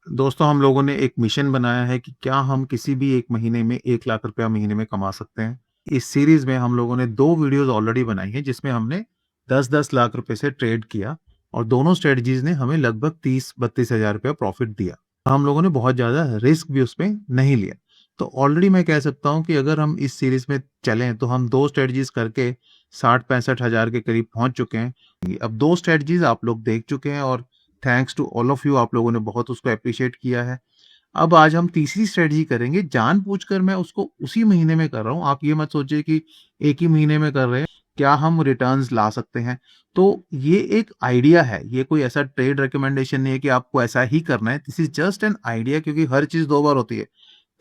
दोस्तों हम लोगों ने एक मिशन बनाया है कि क्या हम किसी भी एक महीने में 1 लाख रुपया महीने में कमा सकते हैं। इस सीरीज में हम लोगों ने 2 वीडियोस ऑलरेडी बनाई है जिसमें हमने 10-10 लाख रुपए से ट्रेड किया और दोनों स्ट्रेटजीज ने हमें लगभग 30-32 हज़ार रुपया प्रॉफिट दिया। हम लोगों ने बहुत ज़्यादा रिस्क भी उसमें नहीं लिया। तो ऑलरेडी मैं कह सकता हूँ कि अगर हम इस सीरीज में चलें तो हम 2 स्ट्रेटजीज करके 60-65 हज़ार के करीब पहुंच चुके हैं। अब 2 स्ट्रेटजीज आप लोग देख चुके हैं और thanks to all of you, आप लोगों ने बहुत उसको अप्रिशिएट किया है। अब आज हम तीसरी स्ट्रेटजी करेंगे, जानबूझकर मैं उसको उसी महीने में कर रहा हूँ। आप ये मत सोचिए कि एक ही महीने में कर रहे हैं, क्या हम रिटर्न्स ला सकते हैं। तो ये एक आइडिया है, ये कोई ऐसा ट्रेड रिकमेंडेशन नहीं है कि आपको ऐसा ही करना है। This is just an idea, क्योंकि हर चीज 2 बार होती है।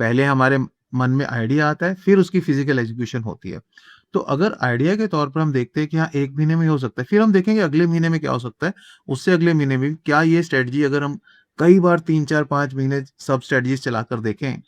पहले हमारे मन में आइडिया आता है, फिर उसकी फिजिकल एग्जीक्यूशन होती है। तो अगर आइडिया के तौर पर हम देखते हैं कि हाँ एक महीने में हो सकता है, फिर हम देखेंगे अगले महीने में क्या हो सकता है, उससे अगले महीने में क्या ये स्ट्रेटजी अगर हम कई बार 3 4 5 महीने सब स्ट्रेटजीज चलाकर देखें,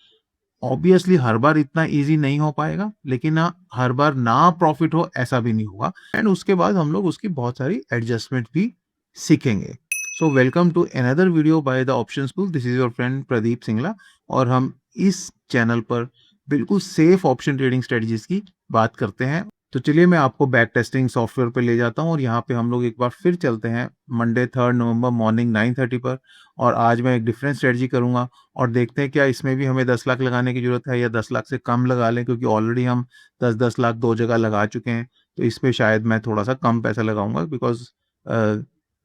ऑब्वियसली हर बार इतना इजी नहीं हो पाएगा, लेकिन ना हर बार ना प्रॉफिट हो ऐसा भी नहीं होगा। एंड उसके बाद हम लोग उसकी बहुत सारी एडजस्टमेंट भी सीखेंगे। So welcome to another video by the option school. This is your friend Pradeep Singla और हम इस चैनल पर बिल्कुल सेफ ऑप्शन ट्रेडिंग स्ट्रेटजीज की बात करते हैं। तो चलिए मैं आपको बैक टेस्टिंग सॉफ्टवेयर पे ले जाता हूँ और यहाँ पे हम लोग एक बार फिर चलते हैं मंडे 3 नवंबर मॉर्निंग 9:30 पर। और आज मैं एक डिफरेंट स्ट्रेटजी करूंगा और देखते हैं क्या इसमें भी हमें 10 लाख लगाने की जरूरत है या 10 लाख से कम लगा लें, क्योंकि ऑलरेडी हम 10-10 लाख दो जगह लगा चुके हैं। तो इस पे शायद मैं थोड़ा सा कम पैसा लगाऊंगा, बिकॉज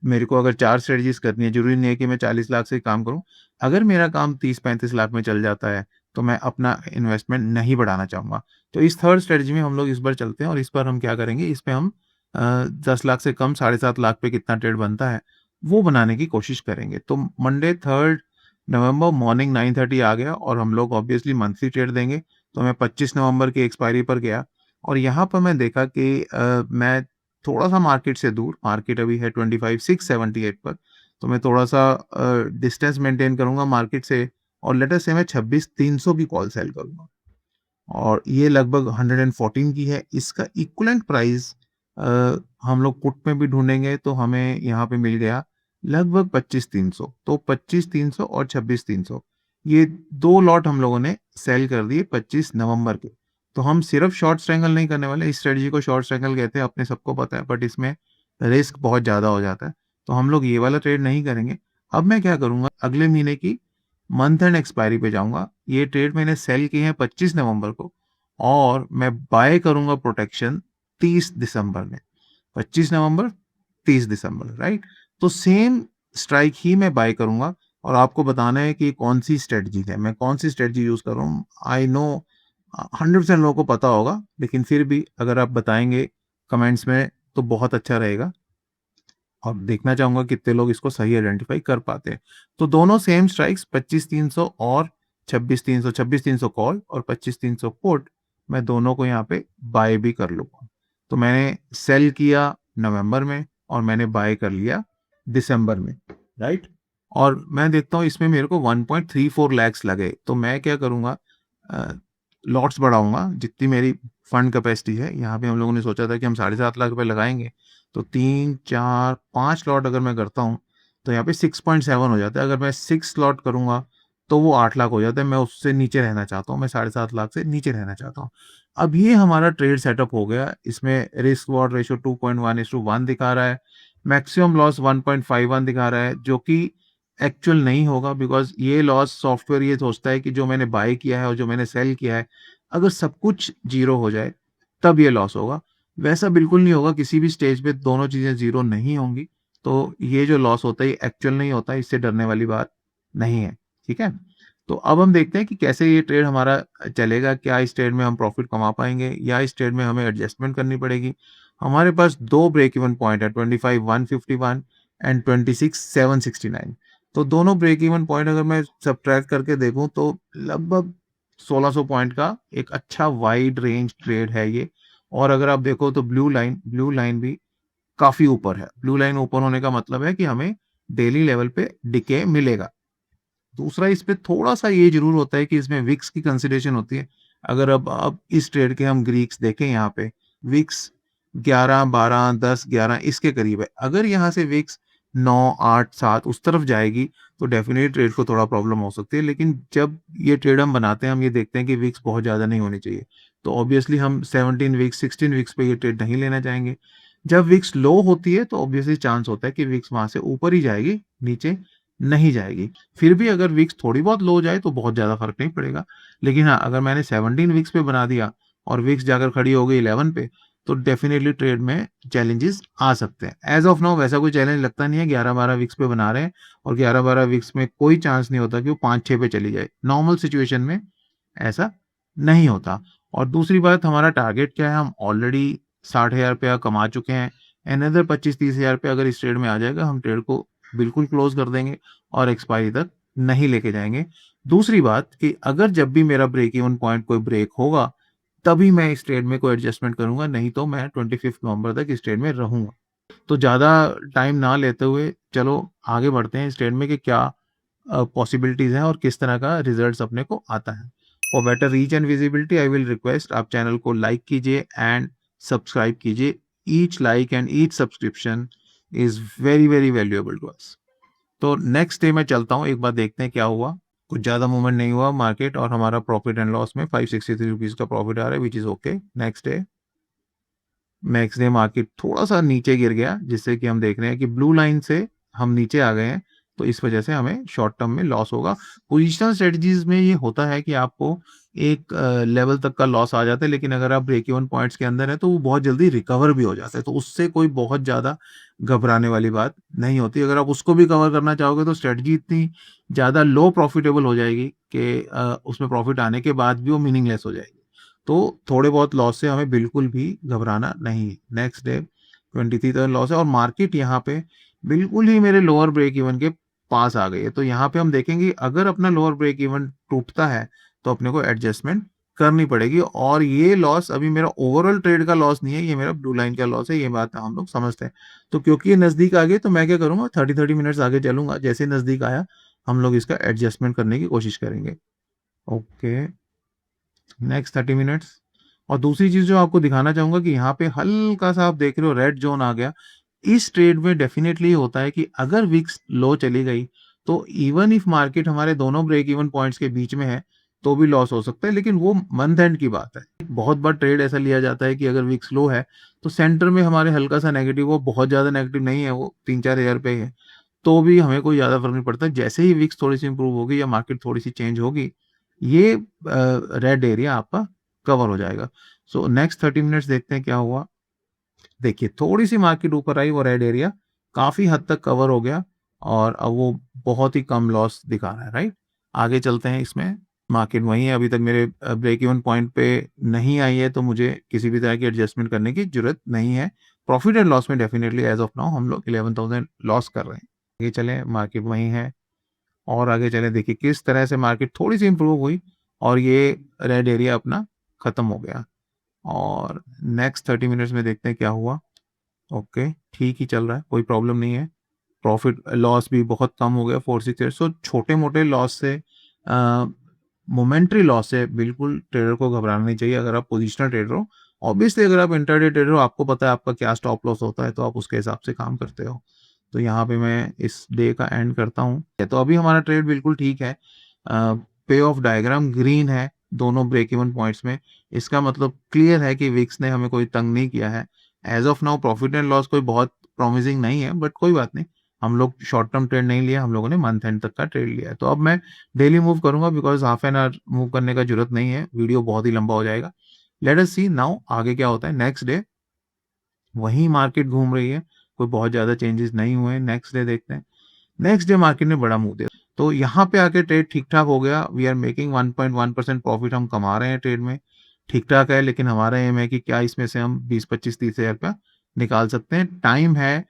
मेरे को अगर 4 स्ट्रेटजीज करनी है, जरूरी नहीं है कि मैं 40 लाख से ही काम करूं। अगर मेरा काम 30-35 लाख में चल जाता है तो मैं अपना इन्वेस्टमेंट नहीं बढ़ाना चाहूंगा। तो इस थर्ड स्ट्रेटजी में हम लोग इस बार चलते हैं और इस बार हम क्या करेंगे, इस पे हम 10 लाख से कम 7.5 लाख पे कितना ट्रेड बनता है वो बनाने की कोशिश करेंगे। तो मंडे 3 नवंबर मॉर्निंग 9:30 आ गया और हम लोग ऑब्वियसली मंथली ट्रेड देंगे। तो मैं 25 नवंबर की एक्सपायरी पर गया और यहाँ पर मैं देखा कि मैं थोड़ा सा मार्केट से दूर, मार्केट अभी है 25,678 पर, तो मैं थोड़ा सा डिस्टेंस मेंटेन करूंगा मार्केट से और लेटर से मैं 26,300 की कॉल सेल करूंगा और ये लगभग 114 की है। इसका इक्वलेंट प्राइस हम लोग पुट में भी ढूंढेंगे तो हमें यहाँ पे मिल गया लगभग 25,300। तो 25,300 और 26,300 ये 2 लॉट हम लोगों ने सेल कर दिए 25 नवंबर के। तो हम सिर्फ शॉर्ट स्ट्रैंगल नहीं करने वाले, इस स्ट्रेटजी को शॉर्ट स्ट्रैंगल कहते हैं, अपने सबको पता है, बट इसमें रिस्क बहुत ज़्यादा हो जाता है। तो हम लोग ये वाला ट्रेड नहीं करेंगे। अब मैं क्या करूंगा, अगले महीने की मंथ एंड एक्सपायरी पे जाऊंगा। ये ट्रेड मैंने सेल की है 25 नवंबर को और मैं बाय करूंगा प्रोटेक्शन 30 दिसंबर में। 25 नवंबर, 30 दिसंबर, राइट। तो सेम स्ट्राइक ही मैं बाय करूंगा और आपको बताना है कि कौन सी स्ट्रेटजी है, मैं कौन सी स्ट्रेटजी यूज कर रहा हूँ। आई नो 100% लोगों को पता होगा, लेकिन फिर भी अगर आप बताएंगे कमेंट्स में तो बहुत अच्छा रहेगा और देखना चाहूंगा कितने लोग इसको सही आइडेंटिफाई कर पाते हैं। तो दोनों सेम स्ट्राइक्स 25,300 और 26,300, 26,300 कॉल और 25,300 पुट, मैं दोनों को यहाँ पे बाय भी कर लूंगा। तो मैंने सेल किया नवंबर में और मैंने बाय कर लिया दिसंबर में, राइट। और मैं देखता हूँ इसमें मेरे को 1.34 लैक्स लगे, तो मैं क्या करूंगा, लॉट्स बढ़ाऊंगा जितनी मेरी फंड कैपेसिटी है। यहाँ पे हम लोगों ने सोचा था कि हम 7.5 लाख रुपए लगाएंगे, तो 3 4 5 लॉट अगर मैं करता हूँ तो यहाँ पे 6.7 हो जाता है। अगर मैं 6 लॉट करूंगा तो वो 8 लाख हो जाता है। मैं उससे नीचे रहना चाहता हूँ, मैं 7.5 लाख से नीचे रहना चाहता हूँ। अब ये हमारा ट्रेड सेटअप हो गया। इसमें रिस्क वॉट रेशियो 2.1:1 दिखा रहा है, मैक्सिमम लॉस 1.51 दिखा रहा है, जो कि एक्चुअल नहीं होगा, बिकॉज ये लॉस सॉफ्टवेयर ये सोचता है कि जो मैंने बाय किया है और जो मैंने सेल किया है अगर सब कुछ जीरो हो जाए तब ये लॉस होगा। वैसा बिल्कुल नहीं होगा, किसी भी स्टेज पे दोनों चीजें जीरो नहीं होंगी। तो ये जो लॉस होता है ये एक्चुअल नहीं होता, इससे डरने वाली बात नहीं है, ठीक है। तो अब हम देखते हैं कि कैसे ये ट्रेड हमारा चलेगा, क्या इस ट्रेड में हम प्रॉफिट कमा पाएंगे या इस ट्रेड में हमें एडजस्टमेंट करनी पड़ेगी। हमारे पास 2 ब्रेक इवन पॉइंट है, 25,151 एंड 26,769। तो दोनों ब्रेक इवन पॉइंट अगर मैं सब्ट्रैक्ट करके देखूं तो लगभग 1600 पॉइंट का एक अच्छा वाइड रेंज ट्रेड है ये। और अगर आप देखो तो ब्लू लाइन भी काफी ऊपर है। ब्लू लाइन ऊपर होने का मतलब है कि हमें डेली लेवल पे डिके मिलेगा। दूसरा, इस पे थोड़ा सा ये जरूर होता है कि इसमें विक्स की कंसिडरेशन होती है। अगर अब इस ट्रेड के हम ग्रीक्स देखें, यहाँ पे विक्स 11 12 10 11 इसके करीब है। अगर यहाँ से विक्स 9, 8, 7 उस तरफ जाएगी तो डेफिनेटली ट्रेड को थोड़ा प्रॉब्लम हो सकती है। लेकिन जब ये ट्रेड हम बनाते हैं, हम ये देखते हैं कि विक्स बहुत ज़्यादा नहीं होनी चाहिए, तो ऑब्वियसली हम 17 वीक्स 16 वीक्स पे ये ट्रेड नहीं लेना चाहेंगे। जब विक्स लो होती है तो ऑब्वियसली चांस होता है कि विक्स वहां से ऊपर ही जाएगी, नीचे नहीं जाएगी। फिर भी अगर विक्स थोड़ी बहुत लो जाए तो बहुत ज़्यादा फर्क नहीं पड़ेगा। लेकिन हाँ, अगर मैंने 17 वीक्स पे बना दिया और विक्स जाकर खड़ी हो गई 11 पे, तो डेफिनेटली ट्रेड में चैलेंजेस आ सकते हैं। एज ऑफ नाउ वैसा कोई चैलेंज लगता नहीं है, 11-12 वीक्स पे बना रहे हैं और 11-12 वीक्स में कोई चांस नहीं होता कि वो 5-6 पे चली जाए। नॉर्मल सिचुएशन में ऐसा नहीं होता। और दूसरी बात, हमारा टारगेट क्या है, हम ऑलरेडी 60,000 रुपया कमा चुके हैं। अनदर 25-30,000 रुपया अगर इस ट्रेड में आ जाएगा, हम ट्रेड को बिल्कुल क्लोज कर देंगे और एक्सपायरी तक नहीं लेके जाएंगे। दूसरी बात कि अगर जब भी मेरा ब्रेक इवन पॉइंट कोई ब्रेक होगा, तभी मैं इस ट्रेड में कोई एडजस्टमेंट करूंगा, नहीं तो मैं 25 नवंबर तक इस ट्रेड में रहूंगा। तो ज़्यादा टाइम ना लेते हुए चलो आगे बढ़ते हैं इस ट्रेड में कि क्या पॉसिबिलिटीज़ हैं और किस तरह का रिजल्ट्स अपने को आता है। For better reach and visibility I will request आप चैनल को लाइक कीजिए एंड सब्सक्राइब कीजिए। Each like and each subscription is very very valuable to us. तो नेक्स्ट डे मैं चलता हूँ, एक बार देखते हैं क्या हुआ। कुछ ज़्यादा मूवमेंट नहीं हुआ मार्केट और हमारा प्रॉफिट एंड लॉस में 563 रुपीज़ का प्रॉफिट आ रहा है, which is okay. Next day market थोड़ा सा नीचे गिर गया, जिससे कि हम देख रहे हैं कि ब्लू लाइन से हम नीचे आ गए हैं, तो इस वजह से हमें शॉर्ट टर्म में लॉस होगा। पोजिशनल स्ट्रेटजीज में ये होता है कि आपको एक लेवल तक का लॉस आ जाता है, लेकिन अगर आप ब्रेक इवन पॉइंट्स के अंदर है तो वो बहुत जल्दी रिकवर भी हो जाता है, तो उससे कोई बहुत ज़्यादा घबराने वाली बात नहीं होती। अगर आप उसको भी कवर करना चाहोगे तो स्ट्रेटजी इतनी ज़्यादा लो प्रॉफिटेबल हो जाएगी कि उसमें प्रॉफिट आने के बाद भी वो मीनिंगलेस हो जाएगी। तो थोड़े बहुत लॉस से हमें बिल्कुल भी घबराना नहीं है। नेक्स्ट डे 23,000 लॉस है और मार्केट यहाँ पे बिल्कुल ही मेरे लोअर ब्रेक इवन के पास आ गई है। तो यहाँ पे हम देखेंगे अगर अपना लोअर ब्रेक इवन टूटता है तो अपने को एडजस्टमेंट करनी पड़ेगी। और ये लॉस अभी मेरा ओवरऑल ट्रेड का लॉस नहीं है, ये मेरा ब्लू लाइन का लॉस है, ये बात हम लोग समझते हैं। तो क्योंकि ये नज़दीक आ गई तो मैं क्या करूँगा, 30 मिनट्स आगे चलूंगा, जैसे नज़दीक आया हम लोग इसका एडजस्टमेंट करने की कोशिश करेंगे। Okay, next 30 minutes. और दूसरी चीज जो आपको दिखाना चाहूंगा कि यहाँ पे हल्का सा आप देख रहे हो रेड जोन आ गया। इस ट्रेड में डेफिनेटली होता है कि अगर विक्स लो चली गई तो इवन इफ मार्केट हमारे दोनों ब्रेक इवन पॉइंट्स के बीच में है तो भी लॉस हो सकता है, लेकिन वो मंथ एंड की बात है। बहुत बार ट्रेड ऐसा लिया जाता है कि अगर विक्स लो है तो सेंटर में हमारे हल्का सा नेगेटिव, वो बहुत ज्यादा नेगेटिव नहीं है, वो 3-4 हजार पे है, तो भी हमें कोई ज्यादा फर्क नहीं पड़ता। जैसे ही विक्स थोड़ी सी इंप्रूव होगी या मार्केट थोड़ी सी चेंज होगी, ये रेड एरिया आपका कवर हो जाएगा। सो नेक्स्ट 30 मिनट्स देखते हैं क्या हुआ। देखिए थोड़ी सी मार्केट ऊपर आई, वो रेड एरिया काफी हद तक कवर हो गया और अब वो बहुत ही कम लॉस दिखा रहा है, राइट। आगे चलते हैं, इसमें मार्केट वही है, अभी तक मेरे ब्रेक इवन पॉइंट पे नहीं आई है, तो मुझे किसी भी तरह की एडजस्टमेंट करने की जरूरत नहीं है। प्रॉफिट एंड लॉस में डेफिनेटली एज ऑफ नाउ हम लोग 11,000 लॉस कर रहे हैं। आगे चले, मार्केट वही है और आगे चले, देखिए किस तरह से मार्केट थोड़ी सी इंप्रूव हुई और ये रेड एरिया अपना खत्म हो गया। और नेक्स्ट 30 मिनट्स में देखते हैं क्या हुआ। ओके, ठीक ही चल रहा है, कोई प्रॉब्लम नहीं है। प्रॉफिट लॉस भी बहुत कम हो गया, 468। सो छोटे मोटे लॉस से, मोमेंट्री लॉस से बिल्कुल ट्रेडर को घबराना नहीं चाहिए अगर आप पोजिशनल ट्रेडर हो। ऑब्वियसली अगर आप इंटरडे ट्रेडर हो, आपको पता है आपका क्या स्टॉप लॉस होता है, तो आप उसके हिसाब से काम करते हो। तो यहाँ पे मैं इस डे का एंड करता हूँ। तो अभी हमारा ट्रेड बिल्कुल ठीक है, पे ऑफ डायग्राम ग्रीन है दोनों ब्रेक इवन पॉइंट्स में। इसका मतलब क्लियर है कि विक्स ने हमें कोई तंग नहीं किया है। As of now profit and loss कोई बहुत प्रॉमिसिंग नहीं है, बट कोई बात नहीं, हम लोग शॉर्ट टर्म ट्रेड नहीं लिया, हम लोगों ने मंथ एंड तक का ट्रेड लिया है। तो अब मैं डेली मूव करूंगा because half an hour move करने का जरूरत नहीं है, वीडियो बहुत ही लंबा हो जाएगा। लेट अस सी नाउ आगे क्या होता है। नेक्स्ट डे वही मार्केट घूम रही है, कोई बहुत ज्यादा चेंजेस नहीं हुए। नेक्स्ट डे देखते हैं। नेक्स्ट डे मार्केट ने बड़ा मूव दिया, तो यहाँ पे आके ट्रेड ठीक ठाक हो गया। वी आर मेकिंग 1.1% प्रॉफिट हम कमा रहे हैं ट्रेड में, ठीक ठाक है। लेकिन हमारा एम है कि क्या इसमें से हम 20-25-30 हजार रुपया निकाल सकते हैं। टाइम है,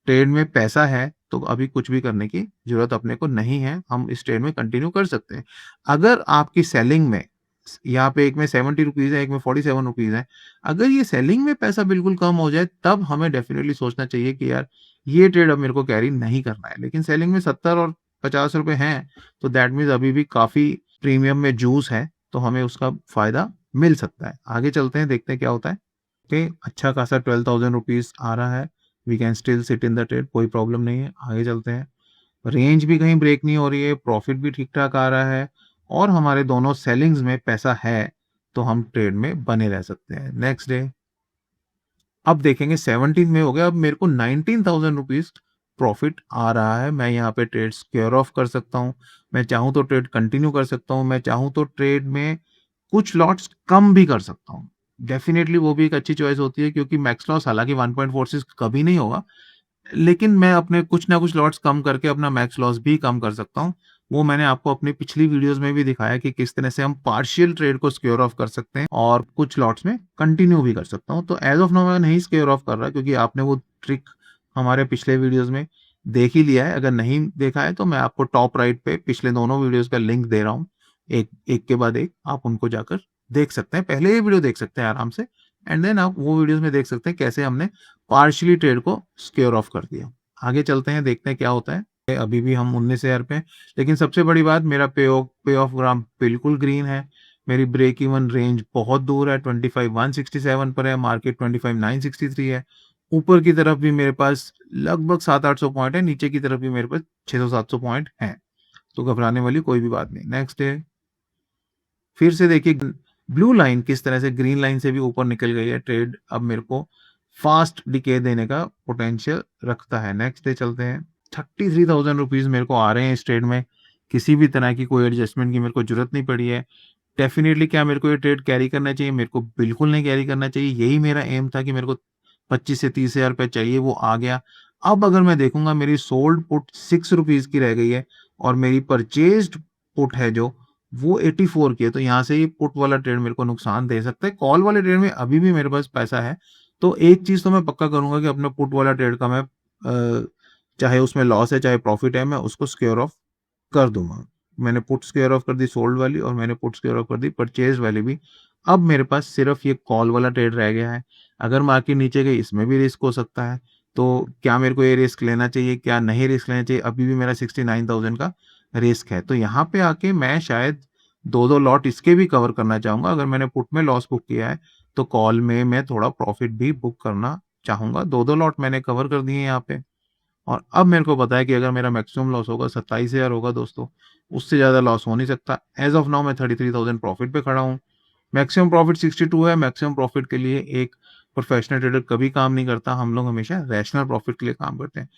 ट्रेड में पैसा है, तो अभी कुछ भी करने की जरूरत अपने को नहीं है, हम इस ट्रेड में कंटिन्यू कर सकते हैं। अगर आपकी सेलिंग में, यहाँ पे एक में 70 रुपीज है, एक में 47 रुपीज है, अगर ये सेलिंग में पैसा बिल्कुल कम हो जाए तब हमें डेफिनेटली सोचना चाहिए कि यार ये ट्रेड अब मेरे को कैरी नहीं करना है। लेकिन सेलिंग में 70 और 50 रुपए हैं, तो दैट मीन्स अभी भी काफी प्रीमियम में जूस है, तो हमें उसका फायदा मिल सकता है। आगे चलते हैं, देखते हैं क्या होता है। ओके, अच्छा खासा 12,000 रुपीज आ रहा है we can still sit in the trade, कोई प्रॉब्लम नहीं है। आगे चलते हैं, रेंज भी कहीं ब्रेक नहीं हो रही है, प्रॉफिट भी ठीक ठाक आ रहा है और हमारे दोनों सेलिंग्स में पैसा है, तो हम ट्रेड में बने रह सकते हैं। नेक्स्ट डे अब देखेंगे 17 में हो गया, अब मेरे को 19,000 रुपीज प्रॉफिट आ रहा है। मैं यहाँ पे ट्रेड स्क्योर ऑफ कर सकता हूँ, मैं चाहूँ तो ट्रेड कंटिन्यू कर सकता हूँ, मैं चाहूँ तो ट्रेड में कुछ लॉट्स कम भी कर सकता हूँ। डेफिनेटली वो भी एक अच्छी चॉइस होती है, क्योंकि मैक्स लॉस हालांकि 1.46 कभी नहीं होगा, लेकिन मैं अपने कुछ ना कुछ लॉट्स कम करके अपना मैक्स लॉस भी कम कर सकता हूँ। वो मैंने आपको अपनी पिछली वीडियोस में भी दिखाया कि किस तरह से हम पार्शियल ट्रेड को स्क्योर ऑफ कर सकते हैं और कुछ लॉट्स में कंटिन्यू भी कर सकता हूँ। तो एज ऑफ नाउ मैं नहीं स्क्योर ऑफ कर रहा, क्योंकि आपने वो ट्रिक हमारे पिछले वीडियोस में देख ही लिया है। अगर नहीं देखा है तो मैं आपको टॉप राइट पे पिछले दोनों वीडियोस का लिंक दे रहा हूँ, एक एक के बाद एक आप उनको जाकर देख सकते हैं, पहले ये वीडियो देख सकते हैं आराम से, एंड देन आप वो वीडियोस में देख सकते हैं कैसे हमने पार्शियली ट्रेड को स्क्योर ऑफ कर दिया। आगे चलते हैं, देखते हैं क्या होता है। अभी भी हम 19,000 पे, लेकिन सबसे बड़ी बात, मेरा पे ऑफ ग्राम बिल्कुल ग्रीन है। मेरी ब्रेक इवन रेंज बहुत दूर है, 25,167 पर है, मार्केट 25,963 है। ऊपर की तरफ भी मेरे पास लगभग 700-800 पॉइंट है, नीचे की तरफ भी मेरे पास 600-700 पॉइंट है, तो घबराने वाली कोई भी बात नहीं। नेक्स्ट है, फिर से देखिए ब्लू लाइन किस तरह से ग्रीन लाइन से भी ऊपर निकल गई है। ट्रेड अब मेरे को फास्ट डिके देने का पोटेंशियल रखता है। नेक्स्ट डे चलते हैं, 33,000 रुपीज मेरे को आ रहे हैं इस ट्रेड में, किसी भी तरह की कोई एडजस्टमेंट की मेरे को जरूरत नहीं पड़ी है। डेफिनेटली क्या मेरे को ये ट्रेड कैरी करना चाहिए? मेरे को बिल्कुल नहीं कैरी करना चाहिए, यही मेरा एम था कि मेरे को 25 से 30,000 रुपये चाहिए, वो आ गया। अब अगर मैं देखूंगा मेरी सोल्ड पुट 6 रुपीज की रह गई है और मेरी परचेज्ड पुट है जो वो 84 की है, तो यहाँ से ये पुट वाला ट्रेड मेरे को नुकसान दे सकता है। कॉल वाले ट्रेड में अभी भी मेरे पास पैसा है, तो एक चीज तो मैं पक्का करूंगा कि अपने पुट वाला ट्रेड का मैं चाहे उसमें लॉस है चाहे प्रॉफिट है, मैं उसको स्क्योर ऑफ कर दूंगा। मैंने पुट स्क्योर ऑफ कर दी सोल्ड वाली, और मैंने पुट स्क्योर ऑफ कर दी परचेज वाली भी। अब मेरे पास सिर्फ ये कॉल वाला ट्रेड रह गया है। अगर मार्केट नीचे गई, इसमें भी रिस्क हो सकता है, तो क्या मेरे को ये रिस्क लेना चाहिए, क्या नहीं रिस्क लेना चाहिए? अभी भी मेरा 69,000 का रिस्क है, तो यहाँ पे आके मैं शायद दो दो लॉट इसके भी कवर करना चाहूंगा। अगर मैंने पुट में लॉस बुक किया है तो कॉल में मैं थोड़ा प्रॉफिट भी बुक करना चाहूंगा। दो दो लॉट मैंने कवर कर दिए यहाँ पे, और अब मेरे को पता है कि अगर मेरा मैक्सिमम लॉस होगा 27,000 होगा दोस्तों, उससे ज्यादा लॉस हो नहीं सकता। एज ऑफ नाउ मैं 33,000 प्रॉफिट पे खड़ा हूँ। मैक्सिमम प्रॉफिट 62 है। मैक्सिमम प्रॉफिट के लिए एक प्रोफेशनल ट्रेडर कभी काम नहीं करता, हम लोग हमेशा रैशनल प्रॉफिट के लिए काम करते हैं।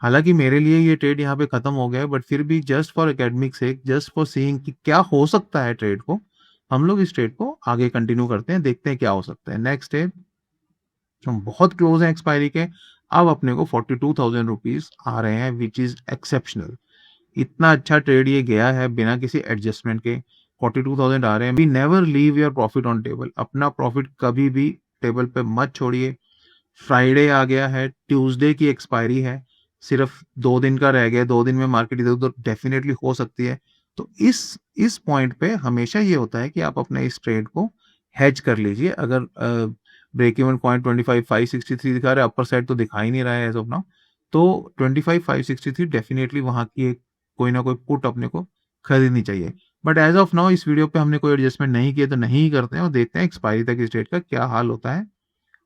हालांकि मेरे लिए ये ट्रेड यहाँ पे खत्म हो गया है, बट फिर भी just for academic sake, just for seeing कि क्या हो सकता है ट्रेड को, हम लोग इस ट्रेड को आगे कंटिन्यू करते हैं, देखते हैं क्या हो सकता है। नेक्स्ट है, हम बहुत क्लोज हैं एक्सपायरी के, अब अपने को 42,000 रुपीज आ रहे हैं, विच इज एक्सेप्शनल। इतना अच्छा ट्रेड ये गया है बिना किसी एडजस्टमेंट के, 42,000 आ रहे हैं। We never leave your profit on table, अपना प्रॉफिट कभी भी टेबल पे मत छोड़िए। फ्राइडे आ गया है, ट्यूसडे की एक्सपायरी है, सिर्फ 2 दिन का रह गया, 2 दिन में मार्केट इधर उधर डेफिनेटली हो सकती है। तो इस पॉइंट पे हमेशा ये होता है कि आप अपने इस ट्रेड को हेज कर लीजिए। अगर ब्रेक इवन पॉइंट 25,563 दिखा रहा है, अपर साइड तो दिखा ही नहीं रहा है एज ऑफ नाउ, तो 25,563 डेफिनेटली वहां की एक कोई ना कोई पुट अपने को खरीदनी चाहिए। बट एज ऑफ नाउ इस वीडियो पे हमने कोई एडजस्टमेंट नहीं किया, तो नहीं ही करते हैं और देखते हैं एक्सपायरी तक इस ट्रेड का क्या हाल होता है।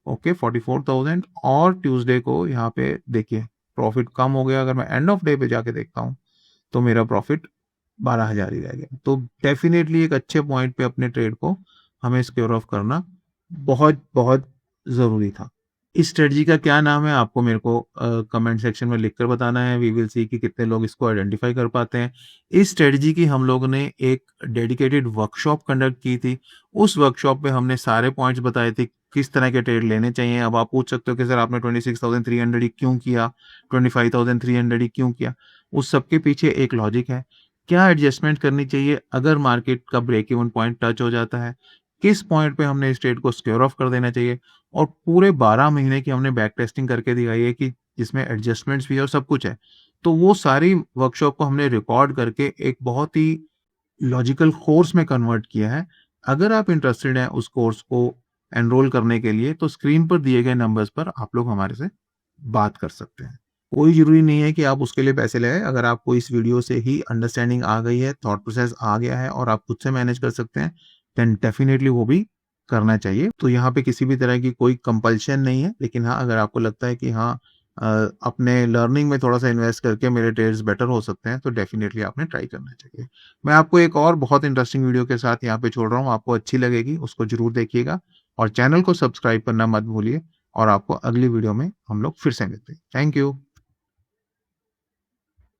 ओके 44,000, और ट्यूसडे को यहाँ पे देखिए प्रॉफिट कम हो गया। अगर मैं एंड ऑफ डे पे जाके देखता हूँ तो मेरा प्रॉफिट 12,000 ही रह गया। तो डेफिनेटली एक अच्छे पॉइंट पे अपने ट्रेड को हमें स्क्योर ऑफ करना बहुत बहुत जरूरी था। इस स्ट्रेटजी का क्या नाम है आपको मेरे को कमेंट सेक्शन में लिखकर बताना है। वी विल सी कि कितने लोग इसको आइडेंटिफाई कर पाते हैं। इस स्ट्रेटजी की हम लोगों ने एक डेडिकेटेड वर्कशॉप कंडक्ट की थी। उस वर्कशॉप पे हमने सारे पॉइंट्स बताए थे किस तरह के ट्रेड लेने चाहिए। अब आप पूछ सकते हो कि सर आपने 26,300 ही क्यों किया, 25,300 ही क्यों किया? उस सबके पीछे एक लॉजिक है। क्या एडजस्टमेंट करनी चाहिए अगर मार्केट का ब्रेक इवन पॉइंट टच हो जाता है? किस पॉइंट पे हमने इस ट्रेड को स्क्योर ऑफ कर देना चाहिए? और पूरे 12 महीने की हमने बैक टेस्टिंग करके दिखाई है कि जिसमें एडजस्टमेंट्स भी है और सब कुछ है। तो वो सारी वर्कशॉप को हमने रिकॉर्ड करके एक बहुत ही लॉजिकल कोर्स में कन्वर्ट किया है। अगर आप इंटरेस्टेड हैं उस कोर्स को एनरोल करने के लिए, तो स्क्रीन पर दिए गए नंबर्स पर आप लोग हमारे से बात कर सकते हैं। कोई जरूरी नहीं है कि आप उसके लिए पैसे लगाएं। अगर आपको इस वीडियो से ही अंडरस्टैंडिंग आ गई है, थॉट प्रोसेस आ गया है और आप खुद से मैनेज कर सकते हैं, देन डेफिनेटली वो भी करना चाहिए। तो यहाँ पे किसी भी तरह की कोई कंपल्शन नहीं है, लेकिन हाँ अगर आपको लगता है कि हाँ अपने लर्निंग में थोड़ा सा इन्वेस्ट करके मेरे ट्रेड्स बेटर हो सकते हैं, तो डेफिनेटली आपने ट्राई करना चाहिए। मैं आपको एक और बहुत इंटरेस्टिंग वीडियो के साथ यहाँ पे छोड़ रहा हूँ, आपको अच्छी लगेगी, उसको जरूर देखिएगा और चैनल को सब्सक्राइब करना मत भूलिए। और आपको अगली वीडियो में हम लोग फिर से मिलते हैं। Thank you.